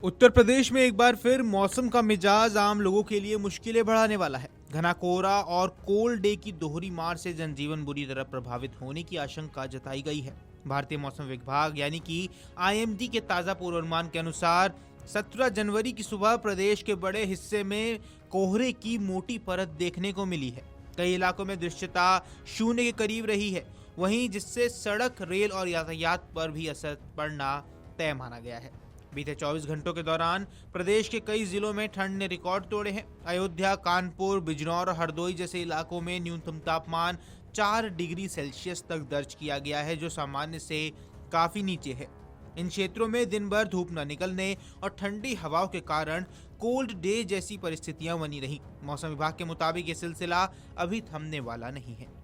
उत्तर प्रदेश में एक बार फिर मौसम का मिजाज आम लोगों के लिए मुश्किलें बढ़ाने वाला है। घना कोहरा और कोल्ड डे की दोहरी मार से जनजीवन बुरी तरह प्रभावित होने की आशंका जताई गई है। भारतीय मौसम विभाग यानी कि आईएमडी के ताजा पूर्वानुमान के अनुसार 17 जनवरी की सुबह प्रदेश के बड़े हिस्से में कोहरे की मोटी परत देखने को मिली है। कई इलाकों में दृश्यता शून्य के करीब रही है, वहीं जिससे सड़क, रेल और यातायात पर भी असर पड़ना तय माना गया है। बीते 24 घंटों के दौरान प्रदेश के कई जिलों में ठंड ने रिकॉर्ड तोड़े हैं। अयोध्या, कानपुर, बिजनौर और हरदोई जैसे इलाकों में न्यूनतम तापमान 4 डिग्री सेल्सियस तक दर्ज किया गया है, जो सामान्य से काफी नीचे है। इन क्षेत्रों में दिन भर धूप न निकलने और ठंडी हवाओं के कारण कोल्ड डे जैसी परिस्थितियां बनी रही। मौसम विभाग के मुताबिक ये सिलसिला अभी थमने वाला नहीं है।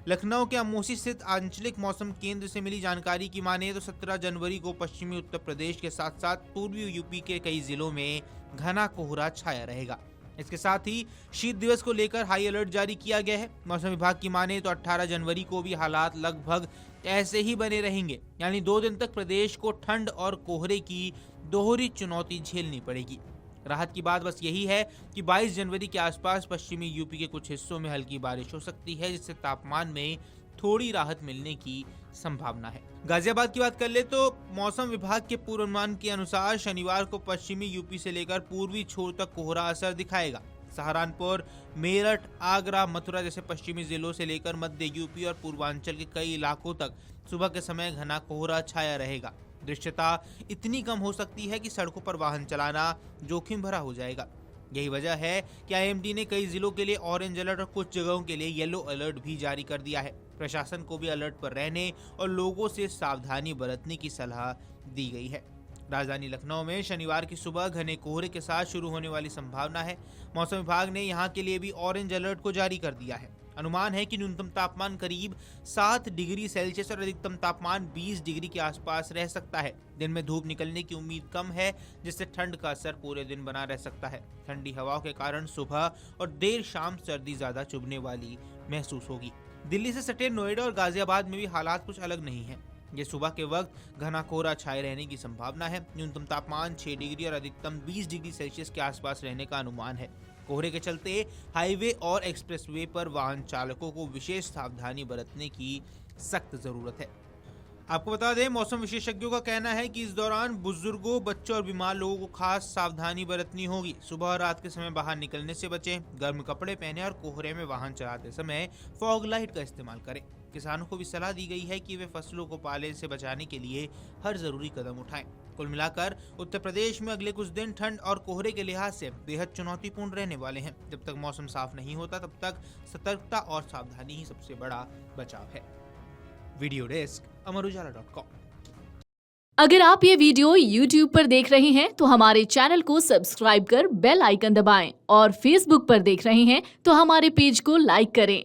लखनऊ के अमोसी स्थित आंचलिक मौसम केंद्र से मिली जानकारी की माने तो 17 जनवरी को पश्चिमी उत्तर प्रदेश के साथ साथ पूर्वी यूपी के कई जिलों में घना कोहरा छाया रहेगा। इसके साथ ही शीत दिवस को लेकर हाई अलर्ट जारी किया गया है। मौसम विभाग की माने तो 18 जनवरी को भी हालात लगभग ऐसे ही बने रहेंगे, यानी 2 दिन तक प्रदेश को ठंड और कोहरे की दोहरी चुनौती झेलनी पड़ेगी। राहत की बात बस यही है कि 22 जनवरी के आसपास पश्चिमी यूपी के कुछ हिस्सों में हल्की बारिश हो सकती है, जिससे तापमान में थोड़ी राहत मिलने की संभावना है। गाजियाबाद की बात कर ले तो मौसम विभाग के पूर्वानुमान के अनुसार शनिवार को पश्चिमी यूपी से लेकर पूर्वी छोर तक कोहरा असर दिखाएगा। सहारनपुर, मेरठ, आगरा, मथुरा जैसे पश्चिमी जिलों से लेकर मध्य यूपी और पूर्वांचल के कई इलाकों तक सुबह के समय घना कोहरा छाया रहेगा। दृश्यता इतनी कम हो सकती है कि सड़कों पर वाहन चलाना जोखिम भरा हो जाएगा। यही वजह है कि आईएमडी ने कई जिलों के लिए ऑरेंज अलर्ट और कुछ जगहों के लिए येलो अलर्ट भी जारी कर दिया है। प्रशासन को भी अलर्ट पर रहने और लोगों से सावधानी बरतने की सलाह दी गई है। राजधानी लखनऊ में शनिवार की सुबह घने कोहरे के साथ शुरू होने वाली संभावना है। मौसम विभाग ने यहां के लिए भी ऑरेंज अलर्ट को जारी कर दिया है। अनुमान है कि न्यूनतम तापमान करीब 7 डिग्री सेल्सियस और अधिकतम तापमान 20 डिग्री के आसपास रह सकता है। दिन में धूप निकलने की उम्मीद कम है, जिससे ठंड का असर पूरे दिन बना रह सकता है। ठंडी हवाओं के कारण सुबह और देर शाम सर्दी ज्यादा चुभने वाली महसूस होगी। दिल्ली से सटे नोएडा और गाजियाबाद में भी हालात कुछ अलग नहीं है। ये सुबह के वक्त घना कोहरा छाए रहने की संभावना है। न्यूनतम तापमान 6 डिग्री और अधिकतम 20 डिग्री सेल्सियस के आसपास रहने का अनुमान है। कोहरे के चलते हाईवे और एक्सप्रेसवे पर वाहन चालकों को विशेष सावधानी बरतने की सख्त जरूरत है। आपको बता दें, मौसम विशेषज्ञों का कहना है कि इस दौरान बुजुर्गों, बच्चों और बीमार लोगों को खास सावधानी बरतनी होगी। सुबह और रात के समय बाहर निकलने से बचें, गर्म कपड़े पहने और कोहरे में वाहन चलाते समय फॉग लाइट का इस्तेमाल करें। किसानों को भी सलाह दी गई है कि वे फसलों को पाले से बचाने के लिए हर जरूरी कदम उठाएं। कुल मिलाकर उत्तर प्रदेश में अगले कुछ दिन ठंड और कोहरे के लिहाज से बेहद चुनौतीपूर्ण रहने वाले हैं। जब तक मौसम साफ नहीं होता, तब तक सतर्कता और सावधानी ही सबसे बड़ा बचाव है। Video desk amarujala.com। अगर आप ये वीडियो YouTube पर देख रहे हैं तो हमारे चैनल को सब्सक्राइब कर बेल आइकन दबाएं और Facebook पर देख रहे हैं तो हमारे पेज को लाइक करें।